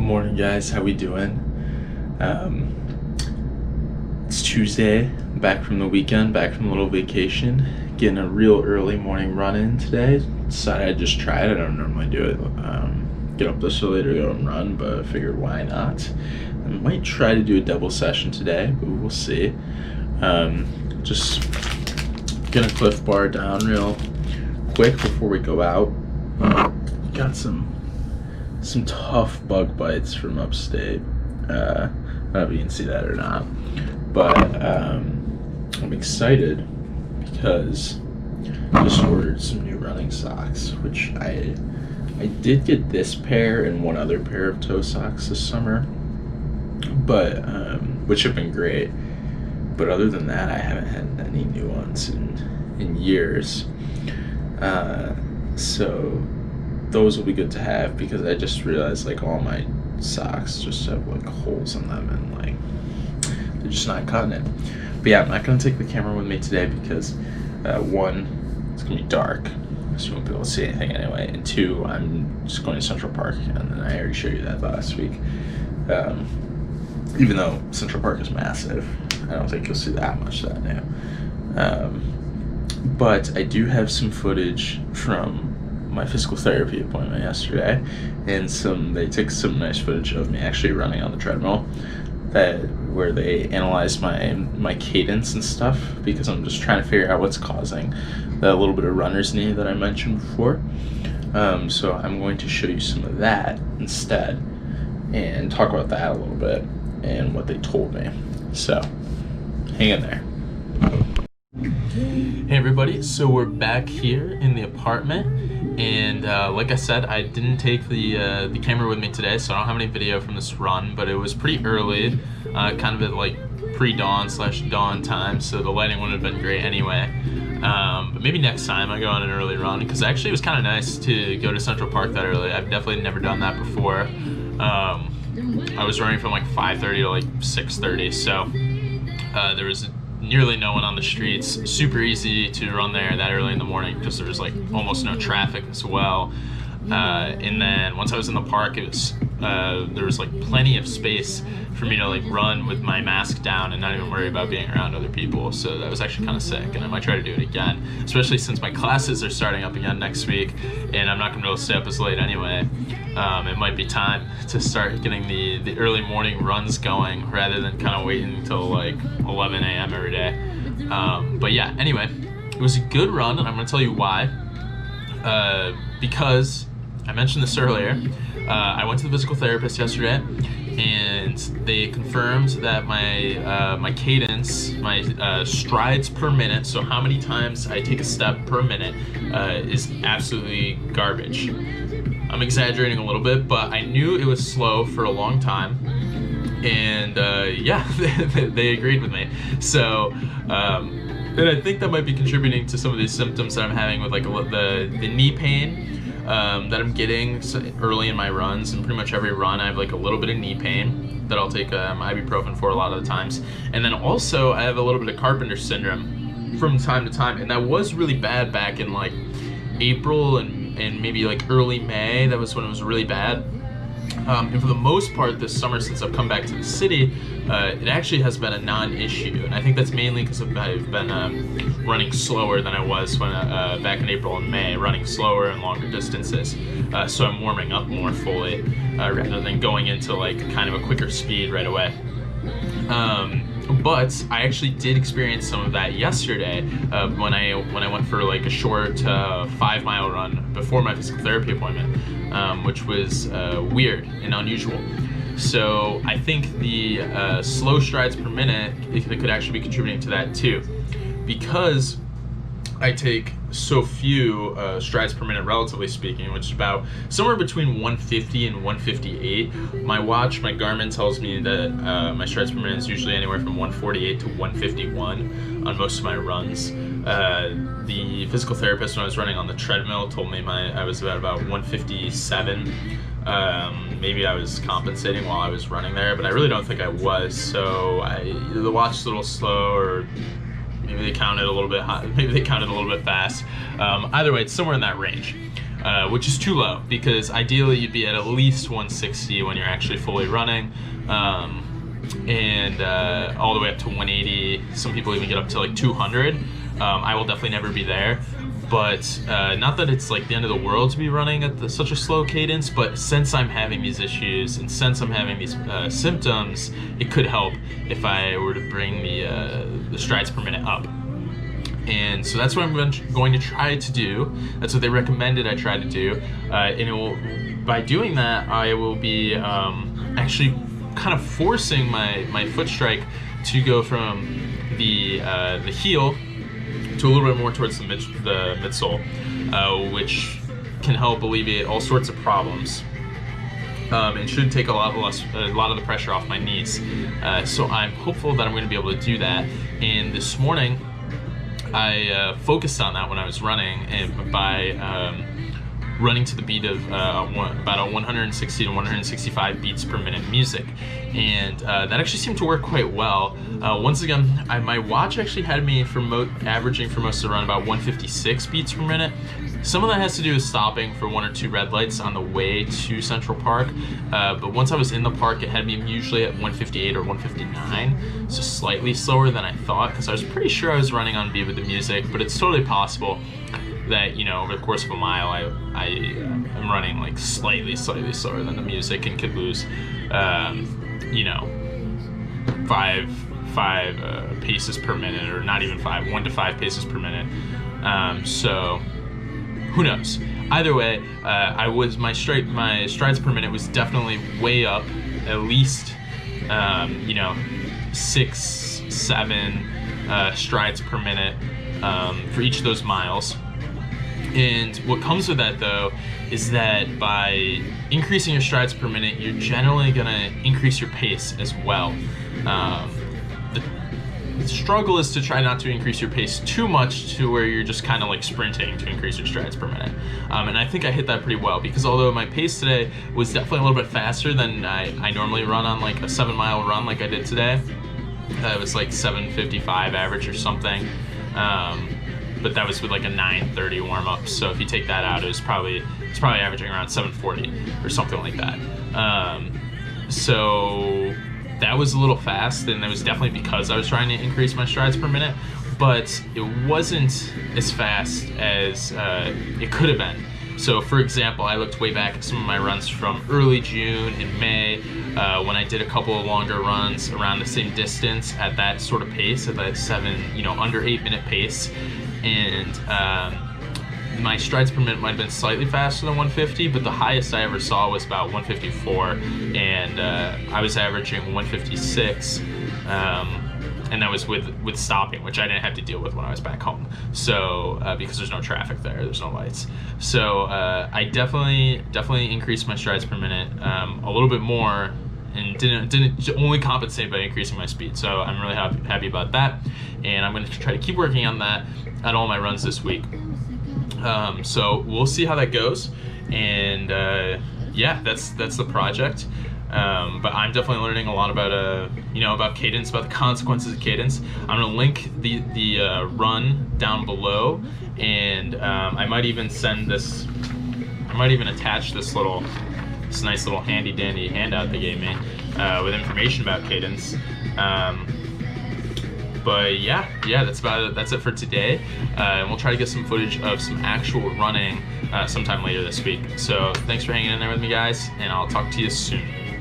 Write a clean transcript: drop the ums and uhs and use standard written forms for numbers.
Morning, guys. How we doing? It's Tuesday, back from the weekend, back from a little vacation, getting a real early morning run in today. Decided I'd just try it. I don't normally do it. Get up this early to go and run, but I figured why not? I might try to do a double session today, but we'll see. Just gonna Cliff Bar down real quick before we go out. Got some tough bug bites from upstate. I don't know if you can see that or not, but I'm excited because I just ordered some new running socks, which I did get this pair and one other pair of toe socks this summer, but which have been great. But other than that, I haven't had any new ones in years. So those will be good to have, because I just realized like all my socks just have like holes in them and like they're just not cutting it. But yeah, I'm not gonna take the camera with me today because one, it's gonna be dark, so you won't be able to see anything anyway, and two, I'm just going to Central Park, and then I already showed you that last week. Even though Central Park is massive, I don't think you'll see that much that now. But I do have some footage from my physical therapy appointment yesterday, and they took some nice footage of me actually running on the treadmill, where they analyzed my cadence and stuff, because I'm just trying to figure out what's causing that little bit of runner's knee that I mentioned before. So I'm going to show you some of that instead and talk about that a little bit and what they told me. So hang in there. Hey everybody, so we're back here in the apartment, and like I said, I didn't take the camera with me today, so I don't have any video from this run, but it was pretty early, kind of at like pre-dawn/dawn time, so the lighting wouldn't have been great anyway. But maybe next time I go on an early run, because actually it was kind of nice to go to Central Park that early. I've definitely never done that before. I was running from like 5:30 to like 6:30, so there was nearly no one on the streets. Super easy to run there that early in the morning because there was like almost no traffic as well. And then once I was in the park, it was there was like plenty of space for me to like run with my mask down and not even worry about being around other people. So that was actually kind of sick, and I might try to do it again, especially since my classes are starting up again next week and I'm not gonna be able to stay up as late anyway. It might be time to start getting the early morning runs going rather than kind of waiting until like 11 a.m. every day. But yeah, anyway, it was a good run, and I'm gonna tell you why. Because I mentioned this earlier, I went to the physical therapist yesterday, and they confirmed that my cadence, my strides per minute, so how many times I take a step per minute, is absolutely garbage. I'm exaggerating a little bit, but I knew it was slow for a long time, and yeah, they agreed with me. So, and I think that might be contributing to some of these symptoms that I'm having with like the knee pain that I'm getting early in my runs. And pretty much every run I have like a little bit of knee pain that I'll take ibuprofen for a lot of the times. And then also I have a little bit of carpenter syndrome from time to time, and that was really bad back in like April and maybe like early May. That was when it was really bad. And for the most part this summer, since I've come back to the city, it actually has been a non-issue, and I think that's mainly because I've been running slower than I was when back in April and May, running slower and longer distances, so I'm warming up more fully rather than going into like kind of a quicker speed right away. But I actually did experience some of that yesterday when I went for like a short 5-mile run before my physical therapy appointment, which was weird and unusual. So I think the slow strides per minute, it could actually be contributing to that too, because I take so few strides per minute, relatively speaking, which is about somewhere between 150 and 158. My watch, my Garmin, tells me that my strides per minute is usually anywhere from 148 to 151 on most of my runs. The physical therapist, when I was running on the treadmill, told me I was about 157. Maybe I was compensating while I was running there, but I really don't think I was. So either the watch is a little slow, or maybe they counted a little bit high, maybe they counted a little bit fast. Either way, it's somewhere in that range. which is too low because ideally you'd be at least 160 when you're actually fully running, and all the way up to 180. Some people even get up to like 200. I will definitely never be there, but not that it's like the end of the world to be running at such a slow cadence, but since I'm having these issues and since I'm having these symptoms, it could help if I were to bring the strides per minute up. And so that's what I'm going to try to do. That's what they recommended I try to do. And by doing that, I will be actually kind of forcing my foot strike to go from the heel to a little bit more towards the midsole, which can help alleviate all sorts of problems. And should take a lot of the pressure off my knees. So I'm hopeful that I'm going to be able to do that. And this morning, I focused on that when I was running, and by running to the beat of about a 160 to 165 beats per minute music, and that actually seemed to work quite well. Once again, my watch actually had me averaging for most of the run about 156 beats per minute. Some of that has to do with stopping for 1 or 2 red lights on the way to Central Park, but once I was in the park, it had me usually at 158 or 159, so slightly slower than I thought, because I was pretty sure I was running on beat with the music, but it's totally possible that, you know, over the course of a mile, I'm running like slightly slower than the music and could lose, you know, five paces per minute, or not even 5, 1 to 5 paces per minute. So who knows? Either way, my strides per minute was definitely way up, at least, you know, 6, 7 strides per minute for each of those miles. And what comes with that, though, is that by increasing your strides per minute, you're generally going to increase your pace as well. The struggle is to try not to increase your pace too much to where you're just kind of like sprinting to increase your strides per minute. And I think I hit that pretty well, because although my pace today was definitely a little bit faster than I normally run on like a 7-mile run like I did today. It was like 7:55 average or something. But that was with like a 9:30 warm-up. So if you take that out, it's probably averaging around 7:40 or something like that. So that was a little fast, and it was definitely because I was trying to increase my strides per minute, but it wasn't as fast as it could have been. So for example, I looked way back at some of my runs from early June and May, when I did a couple of longer runs around the same distance at that sort of pace, at that under 8-minute pace. And my strides per minute might have been slightly faster than 150, but the highest I ever saw was about 154, and I was averaging 156, and that was with stopping, which I didn't have to deal with when I was back home. So because there's no traffic there's no lights. So I definitely increased my strides per minute a little bit more, and didn't only compensate by increasing my speed. So I'm really happy about that, and I'm going to try to keep working on that at all my runs this week. So we'll see how that goes, and yeah, that's the project. But I'm definitely learning a lot about about cadence, about the consequences of cadence. I'm gonna link the run down below, and I might even attach this nice little handy dandy handout they gave me with information about cadence. But yeah, that's it for today. And we'll try to get some footage of some actual running sometime later this week. So thanks for hanging in there with me, guys, and I'll talk to you soon.